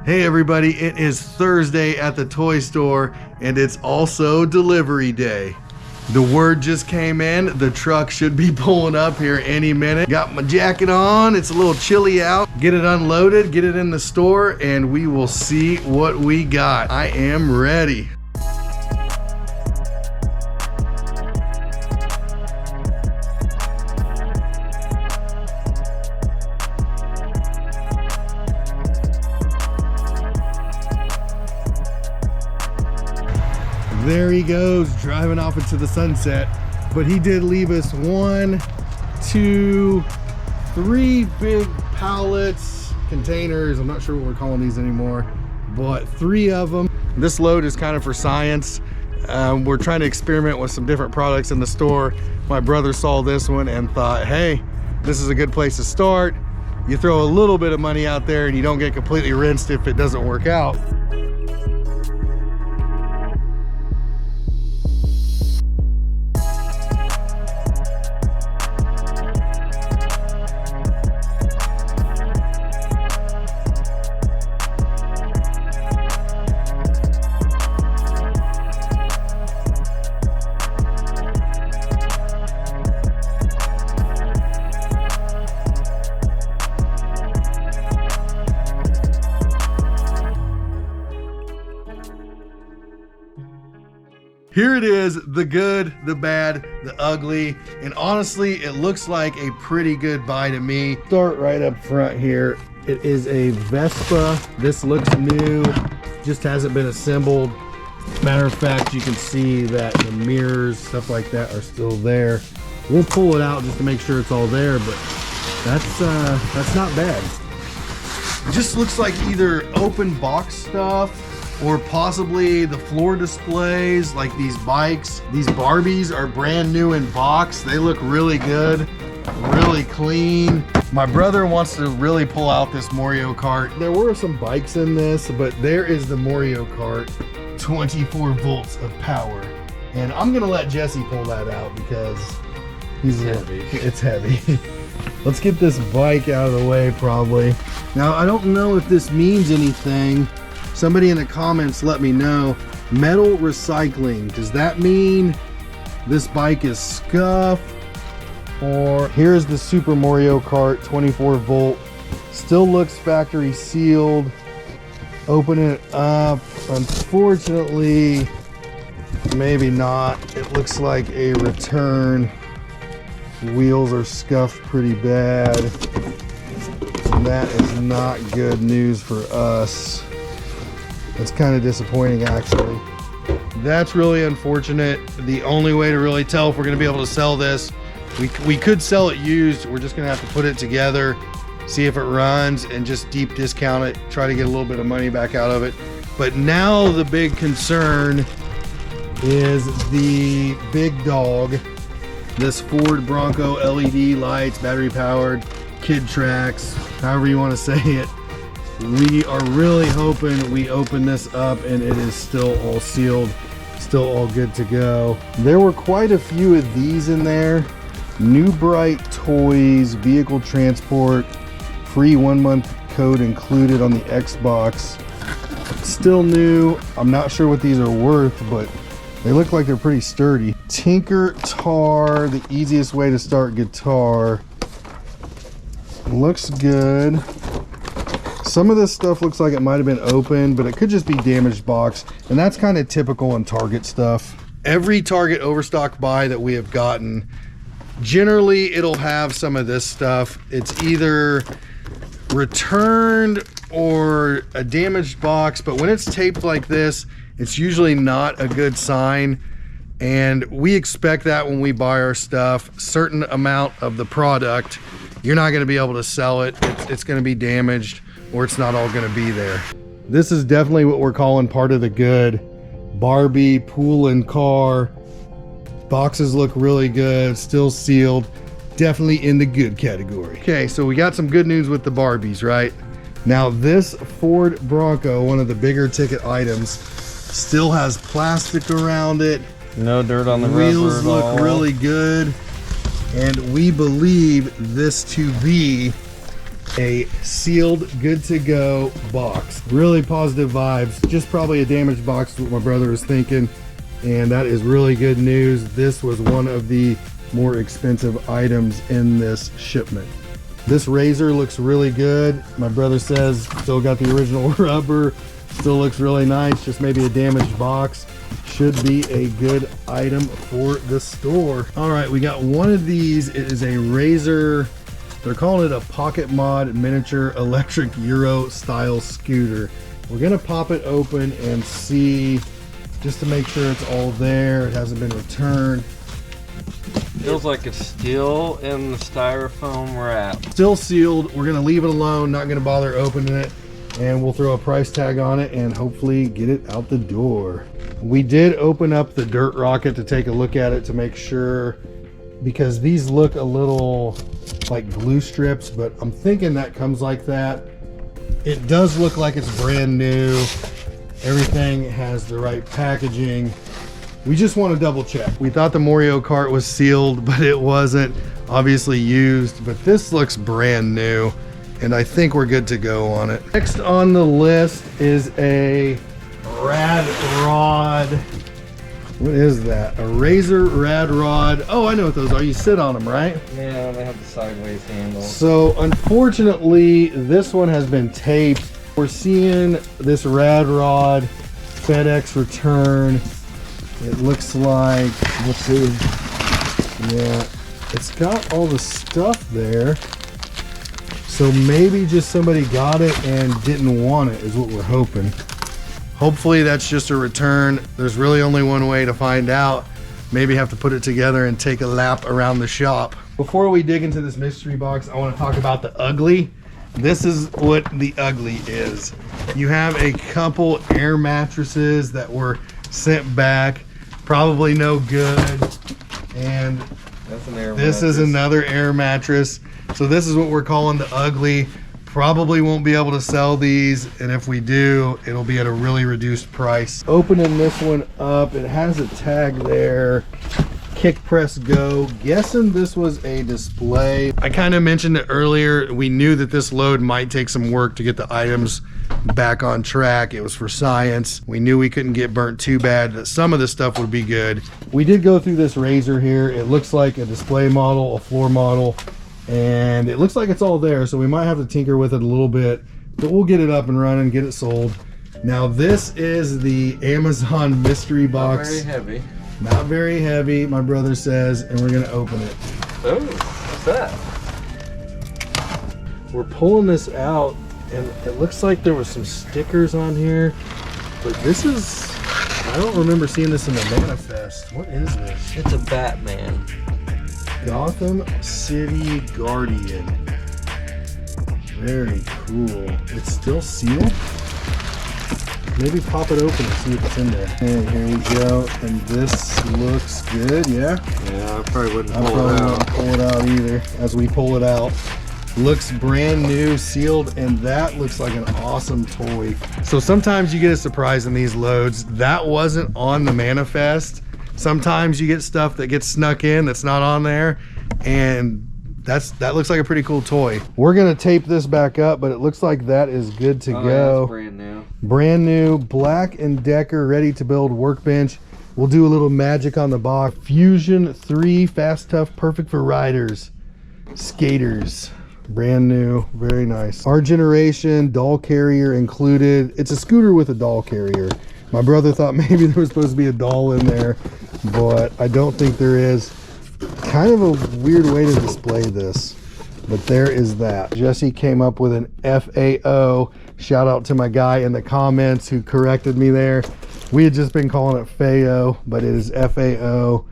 Hey everybody, it is Thursday at the toy store and it's also delivery day. The word just came in, the truck should be pulling up here any minute. Got my jacket on, it's a little chilly out. Get it unloaded, get it in the store, and we will see what we got. I am ready. There he goes, driving off into the sunset. But he did leave us 1, 2, 3 big pallets, containers. I'm not sure what we're calling these anymore, but 3 of them. This load is kind of for science. We're trying to experiment with some different products in the store. My brother saw this one and thought, hey, this is a good place to start. You throw a little bit of money out there and you don't get completely rinsed if it doesn't work out. Here it is, the good, the bad, the ugly, and honestly, it looks like a pretty good buy to me. Start right up front here. It is a Vespa. This looks new, just hasn't been assembled. Matter of fact, you can see that the mirrors, stuff like that are still there. We'll pull it out just to make sure it's all there, but that's not bad. It just looks like either open box stuff or possibly the floor displays, like these bikes. These Barbies are brand new in box. They look really good, really clean. My brother wants to really pull out this Mario Kart. There were some bikes in this, but there is the Mario Kart, 24 volts of power. And I'm gonna let Jesse pull that out because it's heavy. Let's get this bike out of the way probably. Now, I don't know if this means anything. Somebody in the comments let me know. Metal recycling, does that mean this bike is scuffed? Or here's the Super Mario Kart 24 volt. Still looks factory sealed. Open it up. Unfortunately, maybe not. It looks like a return. Wheels are scuffed pretty bad. That is not good news for us. It's kind of disappointing, actually. That's really unfortunate. The only way to really tell if we're going to be able to sell this, we could sell it used. We're just going to have to put it together, see if it runs, and just deep discount it, try to get a little bit of money back out of it. But now the big concern is the big dog, this Ford Bronco LED lights, battery powered, kid tracks, however you want to say it. We are really hoping we open this up and it is still all sealed, still all good to go. There were quite a few of these in there. New Bright Toys, vehicle transport, free 1-month code included on the Xbox. Still new. I'm not sure what these are worth, but they look like they're pretty sturdy. Tinker Tar, the easiest way to start guitar. Looks good. Some of this stuff looks like it might have been open, but it could just be damaged box, and that's kind of typical in Target stuff. Every Target Overstock buy that we have gotten, generally it'll have some of this stuff. It's either returned or a damaged box, but when it's taped like this, it's usually not a good sign. And we expect that when we buy our stuff. Certain amount of the product, you're not going to be able to sell it. It's going to be damaged, or it's not all going to be there. This is definitely what we're calling part of the good. Barbie, pool and car. Boxes look really good, still sealed. Definitely in the good category. Okay, so we got some good news with the Barbies, right? Now this Ford Bronco, one of the bigger ticket items, still has plastic around it. No dirt on the wheels look really good. And we believe this to be a sealed, good to go box. Really positive vibes. Just probably a damaged box is what my brother was thinking, and that is really good news. This was one of the more expensive items in this shipment. This razor looks really good. My brother says still got the original rubber, still looks really nice, just maybe a damaged box. Should be a good item for the store. All right, we got one of these. It is a razor. They're calling it a Pocket Mod miniature electric Euro style scooter. We're gonna pop it open and see, just to make sure it's all there. It hasn't been returned. Feels like it's still in the styrofoam wrap. Still sealed. We're gonna leave it alone, not gonna bother opening it, and we'll throw a price tag on it and hopefully get it out the door. We did open up the Dirt Rocket to take a look at it to make sure, because these look a little like glue strips, but I'm thinking that comes like that. It does look like it's brand new. Everything has the right packaging. We just want to double check. We thought the Mario Kart was sealed, but it wasn't. Obviously used, but this looks brand new, and I think we're good to go on it. Next on the list is a Rad Rod. What is that? A Razor Rad Rod. Oh, I know what those are. You sit on them, right? Yeah, they have the sideways handle. So unfortunately, this one has been taped. We're seeing this Rad Rod FedEx return. It looks like, let's see. Yeah, it's got all the stuff there. So maybe just somebody got it and didn't want it is what we're hoping. Hopefully that's just a return. There's really only one way to find out. Maybe have to put it together and take a lap around the shop. Before we dig into this mystery box, I want to talk about the ugly. This is what the ugly is. You have a couple air mattresses that were sent back, probably no good. And that's an air this mattress. is another air mattress. So this is what we're calling the ugly. Probably won't be able to sell these, and if we do, it'll be at a really reduced price. Opening this one up, it has a tag there. Kick press go. Guessing this was a display. I kind of mentioned it earlier. We knew that this load might take some work to get the items back on track. It was for science. We knew we couldn't get burnt too bad, that some of this stuff would be good. We did go through this razor here. It looks like a display model, a floor model, and it looks like it's all there, so we might have to tinker with it a little bit, but we'll get it up and running, get it sold. Now this is the Amazon mystery box. Not very heavy. Not very heavy, my brother says, and we're gonna open it. Oh, what's that? We're pulling this out, and it looks like there was some stickers on here, but this is, I don't remember seeing this in the manifest. What is this? It's a Batman. Gotham City Guardian. Very cool. It's still sealed? Maybe pop it open and see what's in there. And here we go. And this looks good, yeah? Yeah, I probably wouldn't I probably wouldn't pull it out either as we pull it out. Looks brand new, sealed, and that looks like an awesome toy. So sometimes you get a surprise in these loads. That wasn't on the manifest. Sometimes you get stuff that gets snuck in that's not on there, and that looks like a pretty cool toy. We're gonna tape this back up, but it looks like that is good to go. Yeah, it's brand new. Brand new, Black & Decker, ready to build workbench. We'll do a little magic on the box. Fusion 3, fast, tough, perfect for riders, skaters. Brand new, very nice. Our generation, doll carrier included. It's a scooter with a doll carrier. My brother thought maybe there was supposed to be a doll in there, but I don't think there is. Kind of a weird way to display this, but there is that. Jesse came up with an FAO. Shout out to my guy in the comments who corrected me there. We had just been calling it FAO, but it is FAO.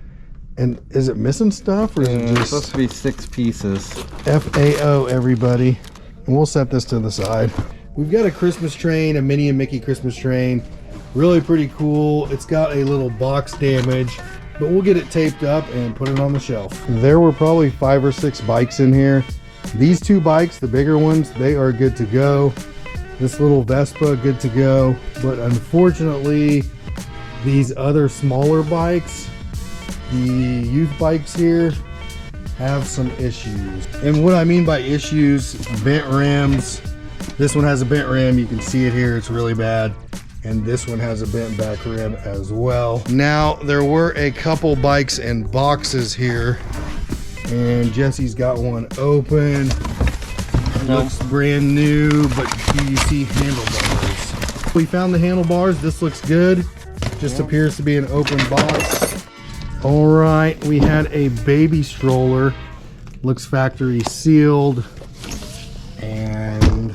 And is it missing stuff, or is it just... It's supposed to be 6 pieces. FAO, everybody. And we'll set this to the side. We've got a Christmas train, a Minnie and Mickey Christmas train. Really pretty cool. It's got a little box damage, but we'll get it taped up and put it on the shelf. There were probably 5 or 6 bikes in here. These 2 bikes, the bigger ones, they are good to go. This little Vespa, good to go. But unfortunately, these other smaller bikes, the youth bikes here, have some issues. And what I mean by issues, bent rims. This one has a bent rim. You can see it here. It's really bad. And this one has a bent back rim as well. Now, there were a couple bikes and boxes here. And Jesse's got one open. Looks brand new, but do you see handlebars? We found the handlebars. This looks good. Just appears to be an open box. All right, we had a baby stroller. Looks factory sealed. And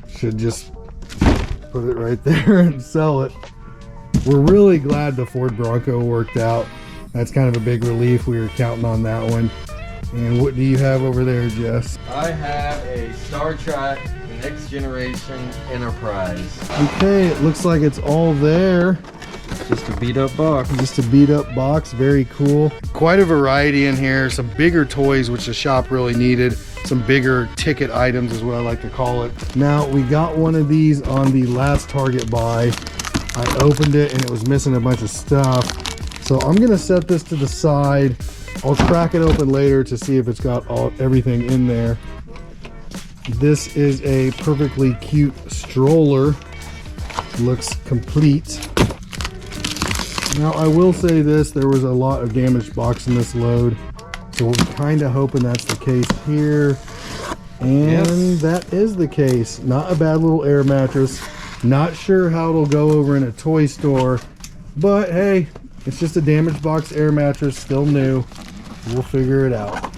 should just put it right there and sell it. We're really glad the Ford Bronco worked out. That's kind of a big relief. We were counting on that one. And what do you have over there, Jess? I have a Star Trek Next Generation Enterprise. Okay, it looks like it's all there. Just a beat up box. Just a beat up box, very cool. Quite a variety in here, some bigger toys which the shop really needed. Some bigger ticket items is what I like to call it. Now, we got one of these on the last Target buy. I opened it and it was missing a bunch of stuff. So I'm gonna set this to the side. I'll crack it open later to see if it's got everything in there. This is a perfectly cute stroller. Looks complete. Now I will say this, there was a lot of damaged box in this load. So we're kind of hoping that's the case here. And that is the case. Not a bad little air mattress. Not sure how it'll go over in a toy store. But hey, it's just a damaged box air mattress, still new. We'll figure it out.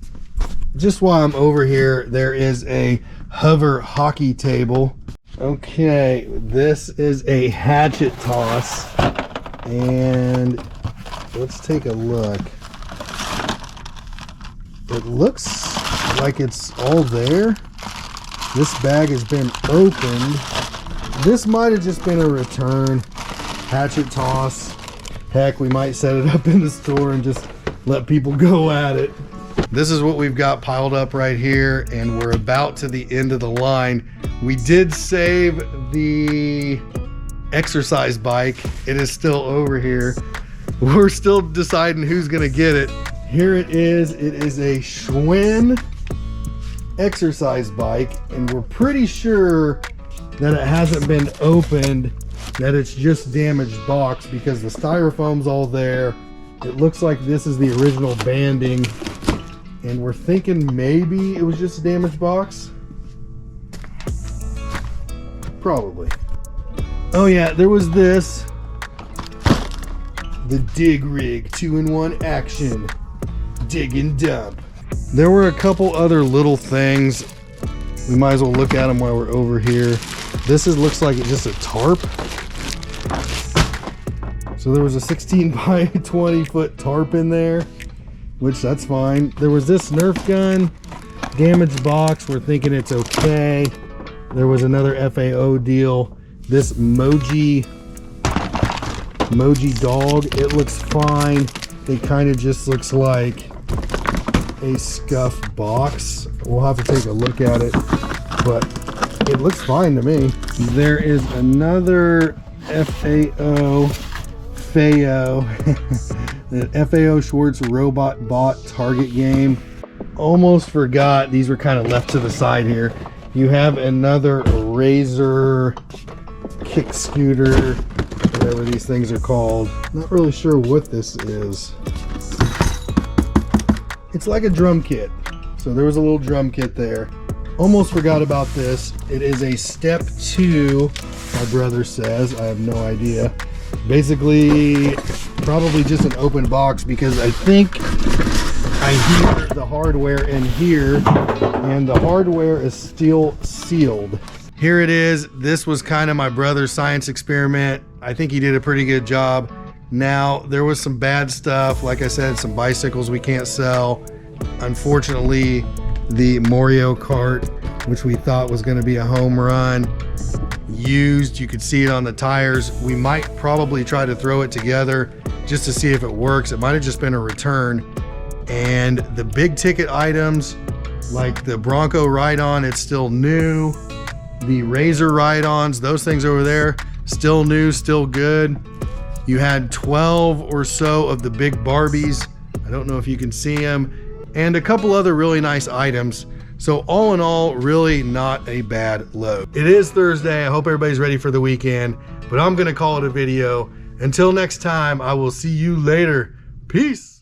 Just while I'm over here, there is a hover hockey table. Okay, this is a hatchet toss. And let's take a look. It looks like it's all there. This bag has been opened. This might have just been a return. Hatchet toss. Heck, we might set it up in the store and just let people go at it. This is what we've got piled up right here, and we're about to the end of the line. We did save the exercise bike. It is still over here. We're still deciding who's gonna get it. Here it is. It is a Schwinn exercise bike, and we're pretty sure that it hasn't been opened, that it's just damaged box because the styrofoam's all there. It looks like this is the original banding, and we're thinking maybe it was just a damaged box. Probably. Oh yeah, there was this. The Dig Rig 2-in-1 action. Dig and dump. There were a couple other little things. We might as well look at them while we're over here. This looks like it's just a tarp. So there was a 16 by 20 foot tarp in there, which that's fine. There was this Nerf gun, damaged box. We're thinking it's okay. There was another FAO deal. This Moji dog, it looks fine. It kind of just looks like a scuffed box. We'll have to take a look at it, but it looks fine to me. There is another FAO the FAO Schwartz Robot Bot Target game. Almost forgot, these were kind of left to the side here. You have another Razor kick scooter, whatever these things are called. Not really sure what this is. It's like a drum kit. So there was a little drum kit there. Almost forgot about this. It is a step 2, my brother says. I have no idea. Basically, probably just an open box because I think I hear the hardware in here, and the hardware is still sealed. Here it is. This was kind of my brother's science experiment. I think he did a pretty good job. Now, there was some bad stuff. Like I said, some bicycles we can't sell. Unfortunately, the Mario Kart, which we thought was going to be a home run, used. You could see it on the tires. We might probably try to throw it together just to see if it works. It might have just been a return. And the big ticket items, like the Bronco ride-on, it's still new. The Razor ride-ons, those things over there, still new, still good. You had 12 or so of the big Barbies. I don't know if you can see them. and a couple other really nice items. So all in all, really not a bad load. It is Thursday. I hope everybody's ready for the weekend, but I'm gonna call it a video. Until next time, I will see you later. Peace.